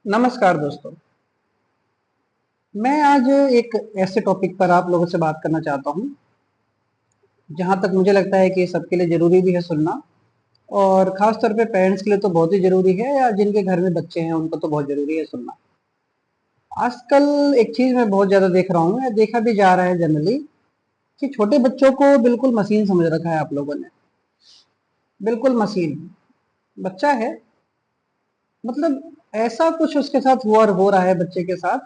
नमस्कार दोस्तों। मैं आज एक ऐसे टॉपिक पर आप लोगों से बात करना चाहता हूँ जहाँ तक मुझे लगता है कि सबके लिए ज़रूरी भी है सुनना, और ख़ास तौर पे पेरेंट्स के लिए तो बहुत ही ज़रूरी है, या जिनके घर में बच्चे हैं उनको तो बहुत ज़रूरी है सुनना। आजकल एक चीज़ मैं बहुत ज़्यादा देख रहा हूँ, या देखा भी जा रहा है जनरली, कि छोटे बच्चों को बिल्कुल मशीन समझ रखा है आप लोगों ने। बिल्कुल मशीन। बच्चा है, मतलब ऐसा कुछ उसके साथ हुआ और हो रहा है बच्चे के साथ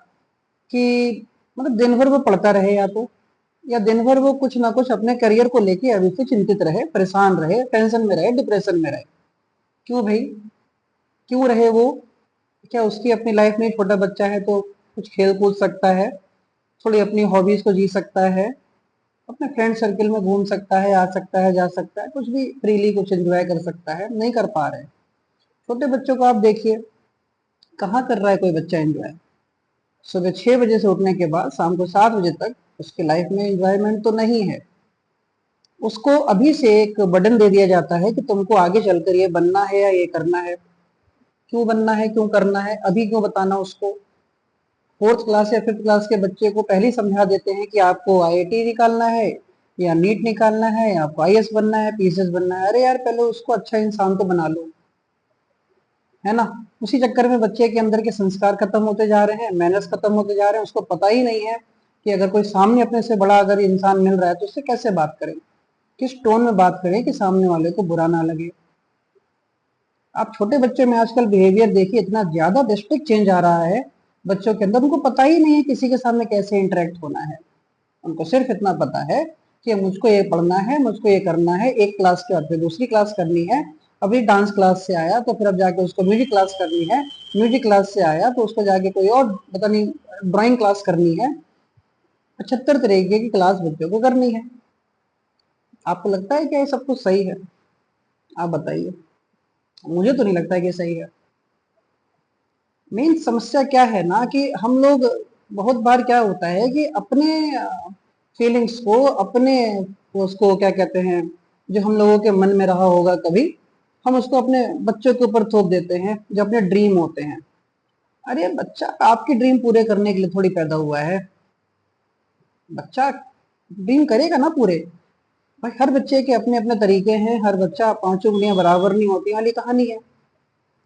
कि मतलब दिन भर वो पढ़ता रहे, या दिन भर वो कुछ ना कुछ अपने करियर को लेके अभी से चिंतित रहे, परेशान रहे, टेंशन में रहे, डिप्रेशन में रहे। क्यों भाई? क्यों रहे वो? क्या उसकी अपनी लाइफ में, छोटा बच्चा है तो कुछ खेल कूद सकता है, थोड़ी अपनी हॉबीज को जी सकता है, अपने फ्रेंड सर्कल में घूम सकता है, आ सकता है, जा सकता है, कुछ भी फ्रीली कुछ एंजॉय कर सकता है, नहीं कर पा रहे। छोटे बच्चों को आप देखिए, कहाँ कर रहा है कोई बच्चा एंजॉय? सुबह 6 बजे से उठने के बाद शाम को 7 बजे तक उसकी लाइफ में एंजॉयमेंट तो नहीं है। उसको अभी से एक बर्डन दे दिया जाता है कि तुमको आगे चलकर ये बनना है या ये करना है। क्यों बनना है, क्यों करना है, अभी क्यों बताना उसको? फोर्थ क्लास या फिफ्थ क्लास के बच्चे को पहले ही समझा देते हैं कि आपको आईआईटी निकालना है, या नीट निकालना है, या आपको आईएएस बनना है, पीसीएस बनना है। अरे यार, पहले उसको अच्छा इंसान तो बना लो, है ना? उसी चक्कर में बच्चे के अंदर के संस्कार खत्म होते जा रहे हैं, मैनर्स खत्म होते जा रहे हैं। उसको पता ही नहीं है कि अगर कोई सामने अपने से बड़ा अगर इंसान मिल रहा है तो उससे कैसे बात करें, किस टोन में बात करें कि सामने वाले को बुरा ना लगे। आप छोटे बच्चे में आजकल बिहेवियर देखिए, इतना ज्यादा ड्रास्टिक चेंज आ रहा है बच्चों के अंदर। उनको पता ही नहीं है किसी के सामने कैसे इंटरेक्ट होना है। उनको सिर्फ इतना पता है कि मुझको ये पढ़ना है, मुझको ये करना है, एक क्लास के बाद फिर दूसरी क्लास करनी है। अभी डांस क्लास से आया तो फिर अब जाके उसको म्यूजिक क्लास करनी है, म्यूजिक क्लास से आया तो उसको जाके कोई और पता नहीं ड्राइंग क्लास करनी है। 75 तरीके की क्लास बच्चों को करनी है। आपको लगता है क्या ये सब कुछ सही है? आप बताइए। मुझे तो नहीं लगता है कि सही है। मेन समस्या क्या है ना, कि हम लोग बहुत बार क्या होता है कि अपने फीलिंग्स को, अपने उसको क्या कहते हैं, जो हम लोगों के मन में रहा होगा कभी, हम उसको अपने बच्चों के ऊपर थोप देते हैं, जो अपने ड्रीम होते हैं। अरे बच्चा आपकी ड्रीम पूरे करने के लिए थोड़ी पैदा हुआ है। बच्चा ड्रीम करेगा ना पूरे। भाई हर बच्चे के अपने अपने तरीके हैं, हर बच्चा पांचों उंगलियां बराबर नहीं होती वाली कहानी है।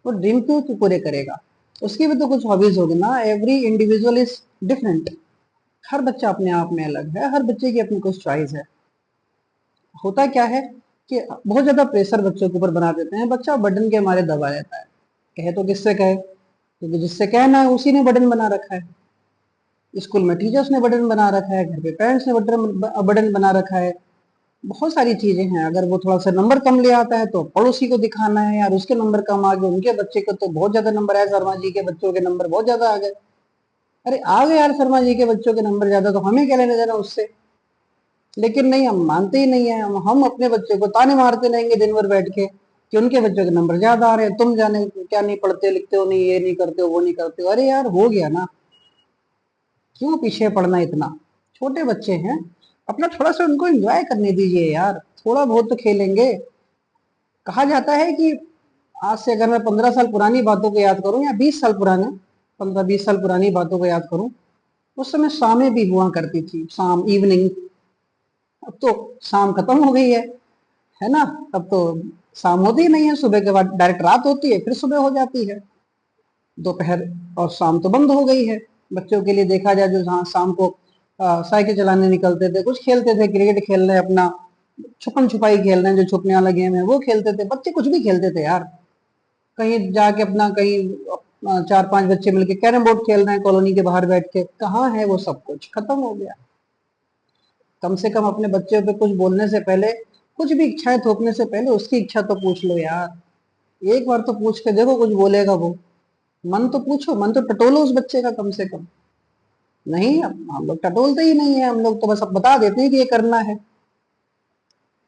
वो ड्रीम क्यों पूरे करेगा? उसकी भी तो कुछ हॉबीज होगी ना। Every individual is different. हर बच्चा अपने आप में अलग है, हर बच्चे की अपनी कुछ चॉइस है। होता क्या है कि बहुत ज्यादा प्रेशर बच्चों के ऊपर बना देते हैं, बच्चा बर्डन के मारे दबा रहता है। कहे तो किससे कहे, क्योंकि जिससे कहना है उसी ने बर्डन बना रखा है। स्कूल में टीचर्स ने बर्डन बना रखा है, घर पे पेरेंट्स ने बर्डन बना रखा है। बहुत सारी चीजें हैं। अगर वो थोड़ा सा नंबर कम ले आता है तो पड़ोसी को दिखाना है यार, उसके नंबर कम आ गए, उनके बच्चे को तो बहुत ज्यादा नंबर आया, शर्मा जी के बच्चों के नंबर बहुत ज्यादा आ गए। अरे आ गए यार शर्मा जी के बच्चों के नंबर ज्यादा, तो हमें क्या लेने देना उससे? लेकिन नहीं, हम मानते ही नहीं है। हम अपने बच्चों को ताने मारते रहेंगे दिन भर बैठ के कि उनके बच्चों के नंबर ज्यादा आ रहे हैं, तुम जाने क्या नहीं पढ़ते लिखते हो, नहीं ये नहीं करते हो, वो नहीं करते हो। अरे यार हो गया ना, क्यों पीछे पड़ना इतना? छोटे बच्चे हैं, अपना थोड़ा सा उनको एंजॉय करने दीजिए यार। थोड़ा बहुत तो खेलेंगे। कहा जाता है कि आज से अगर मैं 15 साल पुरानी बातों को याद करूं, या 20 साल पुराने, 15-20 साल पुरानी बातों को याद करूं, उस समय शामें भी हुआ करती थी, शाम, इवनिंग। अब तो शाम खत्म हो गई है ना? अब तो शाम होती ही नहीं है, सुबह के बाद डायरेक्ट रात होती है, फिर सुबह हो जाती है। दोपहर और शाम तो बंद हो गई है बच्चों के लिए। देखा जाए, जो जहाँ शाम को साइकिल चलाने निकलते थे, कुछ खेलते थे, क्रिकेट खेल रहे हैं अपना, छुपन छुपाई खेल रहे हैं, जो छुपने वाला गेम है वो खेलते थे बच्चे, कुछ भी खेलते थे यार। कहीं जाके अपना, कहीं 4-5 बच्चे मिलके कैरम बोर्ड खेल रहे हैं कॉलोनी के बाहर बैठ के। कहाँ है वो सब? कुछ खत्म हो गया। कम से कम अपने बच्चे पे कुछ बोलने से पहले, कुछ भी इच्छाएं थोपने से पहले उसकी इच्छा तो पूछ लो यार। एक बार तो पूछ के देखो, कुछ बोलेगा वो। मन तो पूछो, मन तो टटोलो उस बच्चे का कम से कम। नहीं, अब हम लोग टटोलते ही नहीं है। हम लोग तो बस अब बता देते हैं कि ये करना है,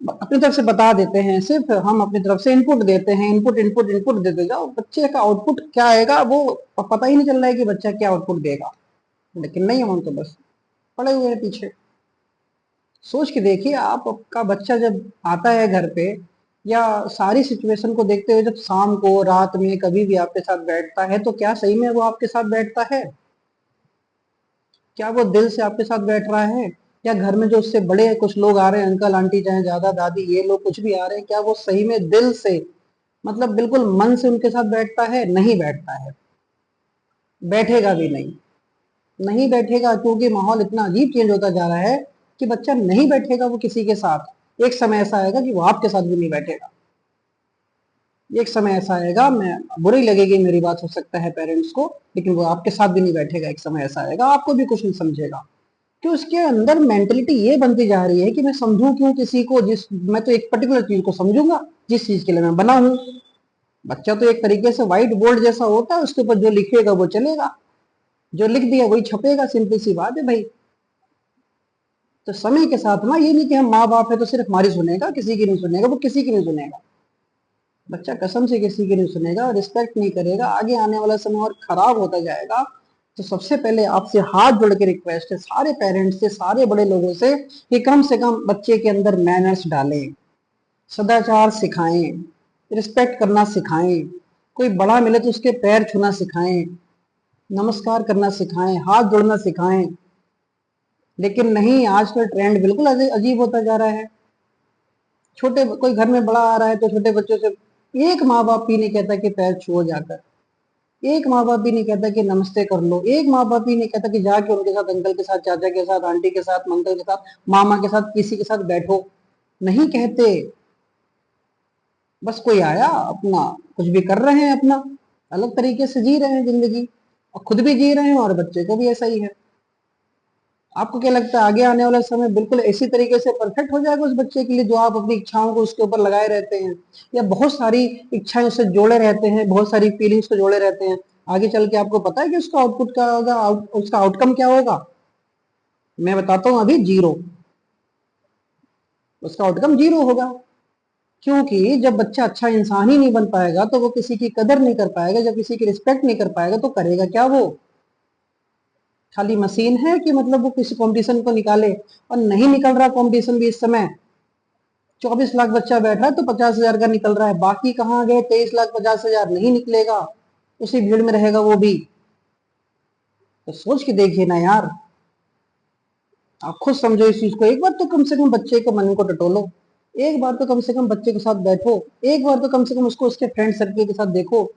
अपनी तरफ से बता देते हैं। सिर्फ हम अपनी तरफ से इनपुट देते हैं, इनपुट इनपुट इनपुट देते जाओ। बच्चे का आउटपुट क्या आएगा वो पता ही नहीं चल रहा है कि बच्चा क्या आउटपुट देगा। लेकिन नहीं, हम तो बस पड़े हुए हैं पीछे। सोच के देखिए, आपका बच्चा जब आता है घर पे, या सारी सिचुएशन को देखते हुए जब शाम को रात में कभी भी आपके साथ बैठता है, तो क्या सही में वो आपके साथ बैठता है? क्या वो दिल से आपके साथ बैठ रहा है? या घर में जो उससे बड़े कुछ लोग आ रहे हैं, अंकल आंटी चाहे दादा दादी, ये लोग कुछ भी आ रहे हैं, क्या वो सही में दिल से, मतलब बिल्कुल मन से उनके साथ बैठता है? नहीं बैठता है, बैठेगा भी नहीं। नहीं बैठेगा, क्योंकि माहौल इतना अजीब चेंज होता जा रहा है कि बच्चा नहीं बैठेगा वो किसी के साथ। एक समय ऐसा आएगा कि वो आपके साथ भी नहीं बैठेगा। एक समय ऐसा आएगा, मैं बुरी लगेगी मेरी बात हो सकता है पेरेंट्स को, लेकिन वो आपके साथ भी नहीं बैठेगा। एक समय ऐसा आएगा आपको भी कुछ नहीं समझेगा, कि उसके अंदर मेंटेलिटी ये बनती जा रही है कि मैं समझूं क्यों किसी को, जिस मैं तो एक पर्टिकुलर चीज को समझूंगा जिस चीज के लिए मैं बना हूं। बच्चा तो एक तरीके से व्हाइट बोर्ड जैसा होता है, उसके ऊपर जो लिखेगा वो चलेगा, जो लिख दिया वही छपेगा, सिंपल सी बात है भाई। तो समय के साथ ना, ये नहीं कि हम माँ बाप है तो सिर्फ हमारी सुनेगा, किसी की नहीं सुनेगा, वो किसी की नहीं सुनेगा। बच्चा कसम से किसी की नहीं सुनेगा, रिस्पेक्ट नहीं करेगा, आगे आने वाला समय और खराब होता जाएगा। तो सबसे पहले आपसे हाथ जोड़ के रिक्वेस्ट है सारे पेरेंट्स से, सारे बड़े लोगों से कम बच्चे के अंदर मैनर्स डालें, सदाचार सिखाएं, रिस्पेक्ट करना सिखाएं, कोई बड़ा मिले तो उसके पैर छूना सिखाएं, नमस्कार करना सिखाएं, हाथ जोड़ना सिखाएं। लेकिन नहीं, आजकल ट्रेंड बिल्कुल अजीब होता जा रहा है। छोटे कोई घर में बड़ा आ रहा है तो छोटे बच्चों से एक माँ बाप भी नहीं कहता कि पैर छुओ जाकर, एक माँ बाप भी नहीं कहता कि नमस्ते कर लो, एक माँ बाप भी नहीं कहता कि जाके उनके साथ, अंकल के साथ, चाचा के साथ, आंटी के साथ, मंगल के साथ, मामा के साथ, किसी के साथ बैठो। नहीं कहते। बस कोई आया अपना कुछ भी कर रहे हैं, अपना अलग तरीके से जी रहे हैं जिंदगी, और खुद भी जी रहे हैं और बच्चे को भी ऐसा ही है। आपको क्या लगता है आगे आने वाला समय बिल्कुल इसी तरीके से परफेक्ट हो जाएगा उस बच्चे के लिए, जो आप अपनी इच्छाओं को उसके ऊपर लगाए रहते हैं, या बहुत सारी इच्छाएं उससे जोड़े रहते हैं, बहुत सारी फीलिंग्स को जोड़े रहते हैं? आगे चल के आपको पता है कि उसका आउटपुट क्या होगा, उसका आउटकम क्या होगा? मैं बताता हूँ, अभी जीरो। उसका आउटकम जीरो होगा। क्योंकि जब बच्चा अच्छा इंसान ही नहीं बन पाएगा तो वो किसी की कदर नहीं कर पाएगा, जब किसी की रिस्पेक्ट नहीं कर पाएगा तो करेगा क्या वो? खाली मशीन है कि मतलब वो किसी कंपटीशन को निकाले? और नहीं निकल रहा कंपटीशन भी इस समय। 24 लाख बच्चा बैठ रहा है तो 50,000 का निकल रहा है, बाकी कहाँ गए 23,50,000? नहीं निकलेगा, उसी भीड़ में रहेगा वो भी। तो सोच के देखिए ना यार, आप खुद समझो इस चीज को। एक बार तो कम से कम बच्चे के मन को टटोलो, एक बार तो कम से कम बच्चे के साथ बैठो, एक बार तो कम से कम उसको उसके फ्रेंड सर्कल के साथ देखो,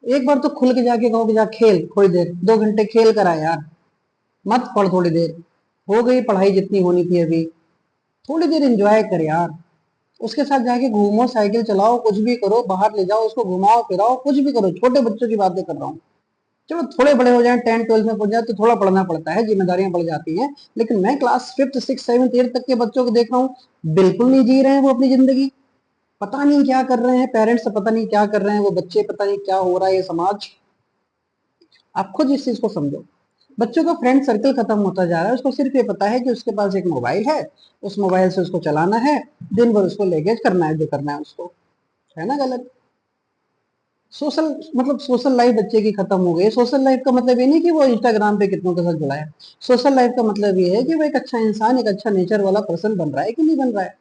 एक बार तो खुल के जाके कहो कि जा खेल थोड़ी देर, 2 घंटे खेल कर आ यार, मत पढ़ थोड़ी देर, हो गई पढ़ाई जितनी होनी थी अभी, थोड़ी देर एंजॉय कर यार। उसके साथ जाके घूमो, साइकिल चलाओ, कुछ भी करो, बाहर ले जाओ उसको, घुमाओ फिराओ, कुछ भी करो। छोटे बच्चों की बातें कर रहा हूँ। चलो थोड़े बड़े हो जाए, 10 12 में पहुंच जाए तो थोड़ा पढ़ना पड़ता है, जिम्मेदारियां बढ़ जाती हैं, लेकिन मैं class 5th 6th 7th 8th तक के बच्चों को देख रहा हूँ, बिल्कुल नहीं जी रहे हैं वो अपनी जिंदगी। पता नहीं क्या कर रहे हैं पेरेंट्स, पता नहीं क्या कर रहे हैं वो बच्चे, पता नहीं क्या हो रहा है ये समाज। आप खुद इस चीज को समझो। बच्चों का फ्रेंड सर्कल खत्म होता जा रहा है, उसको सिर्फ ये पता है कि उसके पास एक मोबाइल है, उस मोबाइल से उसको चलाना है, दिन भर उसको लेगेज करना है, जो करना है उसको। है ना गलत? सोशल मतलब सोशल लाइफ बच्चे की खत्म हो गई। सोशल लाइफ का मतलब ये नहीं कि वो इंस्टाग्राम पे कितनों के साथ जुड़ा है। सोशल लाइफ का मतलब ये है कि वो एक अच्छा इंसान, एक अच्छा नेचर वाला पर्सन बन रहा है कि नहीं बन रहा है।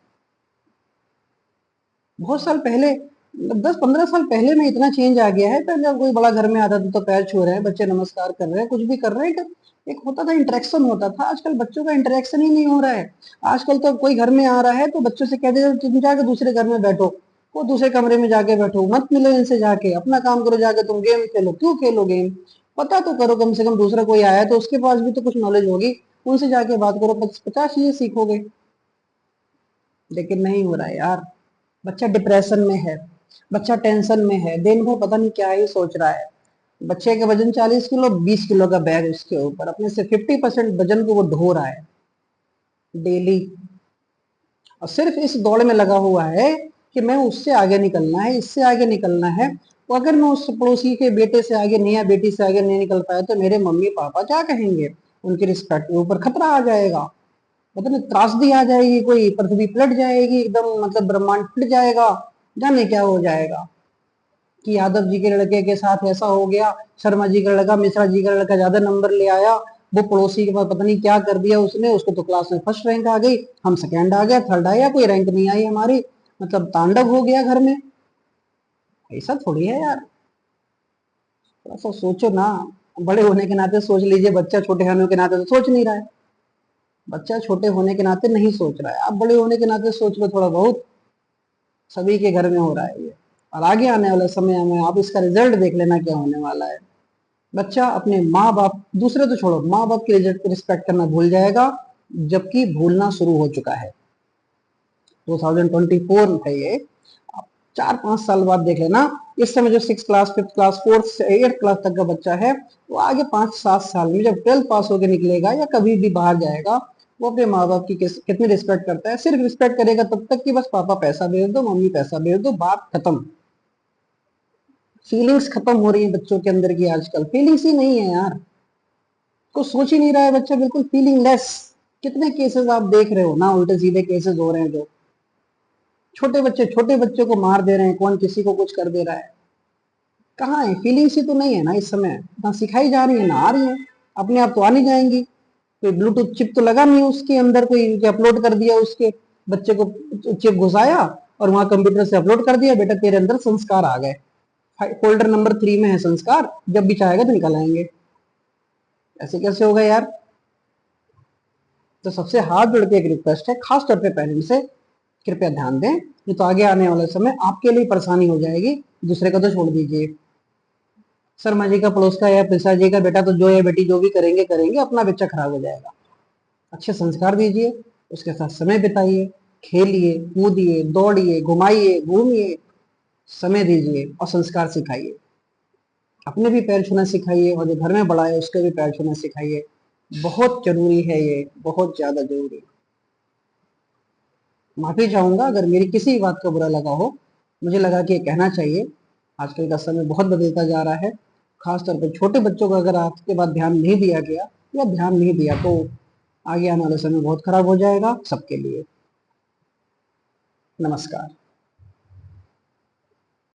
बहुत साल पहले, 10 15 साल पहले में इतना चेंज आ गया है। पहले जब कोई बड़ा घर में आता था तो पैर छू रहे हैं बच्चे, नमस्कार कर रहे हैं, कुछ भी कर रहे हैं, एक होता था इंटरेक्शन होता था। आजकल बच्चों का इंटरेक्शन ही नहीं हो रहा है। आजकल तो कोई घर में आ रहा है तो बच्चों से कह दे तुम जाके दूसरे घर में बैठो, वो दूसरे कमरे में जाके बैठो, मत मिलो इनसे, जाके अपना काम करो, जाके तुम गेम खेलो। क्यों खेलो गेम? पता तो करो कम से कम, दूसरा कोई आया है तो उसके पास भी तो कुछ नॉलेज होगी, उनसे जाके बात करो, 50 चीजें सीखोगे। लेकिन नहीं हो रहा है यार। बच्चा डिप्रेशन में है, बच्चा टेंशन में है, दिन भर पता नहीं क्या ही सोच रहा है। बच्चे का वजन 40 किलो, 20 किलो का बैग उसके ऊपर, अपने से 50% वजन को वो ढो रहा है डेली, और सिर्फ इस दौड़ में लगा हुआ है कि मैं उससे आगे निकलना है, इससे आगे निकलना है। तो अगर मैं उस पड़ोसी के बेटे से आगे नहीं, या बेटी से आगे नहीं निकल पाया तो मेरे मम्मी पापा क्या कहेंगे? उनकी रिस्पेक्ट के ऊपर खतरा आ जाएगा, मतलब त्रासदी आ जाएगी, कोई पृथ्वी पलट जाएगी एकदम, मतलब ब्रह्मांड फट जाएगा, जाने क्या हो जाएगा। कि यादव जी के लड़के के साथ ऐसा हो गया, शर्मा जी का लड़का, मिश्रा जी का लड़का ज्यादा नंबर ले आया, वो पड़ोसी के पास पता नहीं क्या कर दिया उसने, उसको तो क्लास में फर्स्ट रैंक आ गई, हम सेकंड आ गए, थर्ड आया, कोई रैंक नहीं आई हमारी। मतलब तांडव हो गया घर में। ऐसा थोड़ी है यार, थोड़ा सा सोचो ना। बड़े होने के नाते सोच लीजिए, बच्चा छोटे होने के नाते तो सोच नहीं रहा है। बच्चा छोटे होने के नाते नहीं सोच रहा है, आप बड़े होने के नाते सोच लो थोड़ा बहुत। सभी के घर में हो रहा है ये, और आगे आने वाले समय में आप इसका रिजल्ट देख लेना क्या होने वाला है। बच्चा अपने माँ बाप, दूसरे तो छोड़ो, माँ बाप की रिस्पेक्ट करना भूल जाएगा, जबकि भूलना शुरू हो चुका है। 2024 है ये। 4-5 साल बाद देख लेना, इस समय जो 6 क्लास, 5th क्लास, 4th से 8th क्लास तक का बच्चा है, वो आगे 5-7 साल में जब 12th पास होकर निकलेगा या कभी भी बाहर जाएगा, वो अपने माँ बाप की कितनी रिस्पेक्ट करता है। सिर्फ रिस्पेक्ट करेगा तब तक कि बस पापा पैसा भेज दो, मम्मी पैसा भेज दो, बात खत्म। फीलिंग्स खत्म हो रही है बच्चों के अंदर की, आजकल फीलिंग्स ही नहीं है यार। कुछ सोच ही नहीं रहा है बच्चा, बिल्कुल फीलिंग लेस। कितने केसेस आप देख रहे हो ना, उल्टे सीधे केसेस हो रहे हैं, जो छोटे बच्चे को मार दे रहे हैं, कौन किसी को कुछ कर दे रहा है। कहाँ है फीलिंग्स ही तो नहीं है ना इस समय, ना सिखाई जा रही है ना आ रही है। अपने आप तो आ नहीं जाएंगी। कोई ब्लूटूथ चिप तो लगा नहीं उसके अंदर, कोई अपलोड कर दिया उसके बच्चे को, चिप घुसाया और वहां कंप्यूटर से अपलोड कर दिया, बेटा तेरे अंदर संस्कार आ गए, फोल्डर नंबर 3 में है संस्कार, जब भी चाहेगा तो निकल आएंगे। ऐसे कैसे होगा यार। तो सबसे हाथ जोड़ के एक रिक्वेस्ट है, खास तौर पे पेरेंट्स से, कृपया ध्यान दें, नहीं तो आगे आने वाले समय आपके लिए परेशानी हो जाएगी। दूसरे का तो छोड़ दीजिए, शर्मा जी का, पड़ोस का या पिसा जी का बेटा तो जो या बेटी जो भी करेंगे करेंगे, अपना बच्चा खराब हो जाएगा। अच्छे संस्कार दीजिए, उसके साथ समय बिताइए, खेलिए कूदिए दौड़िए घुमाइए घूमिए, समय दीजिए और संस्कार सिखाइए। अपने भी पैर छूना सिखाइए और जो घर में बड़ा है उसके भी पैर छूना सिखाइए। बहुत जरूरी है ये, बहुत ज्यादा जरूरी। माफी चाहूंगा अगर मेरी किसी बात का बुरा लगा हो, मुझे लगा कि ये कहना चाहिए। आजकल का समय बहुत बदलता जा रहा है, खासतौर पर छोटे बच्चों का अगर आज के बाद ध्यान नहीं दिया गया या ध्यान नहीं दिया तो आगे आने वाले समय बहुत खराब हो जाएगा सबके लिए। नमस्कार।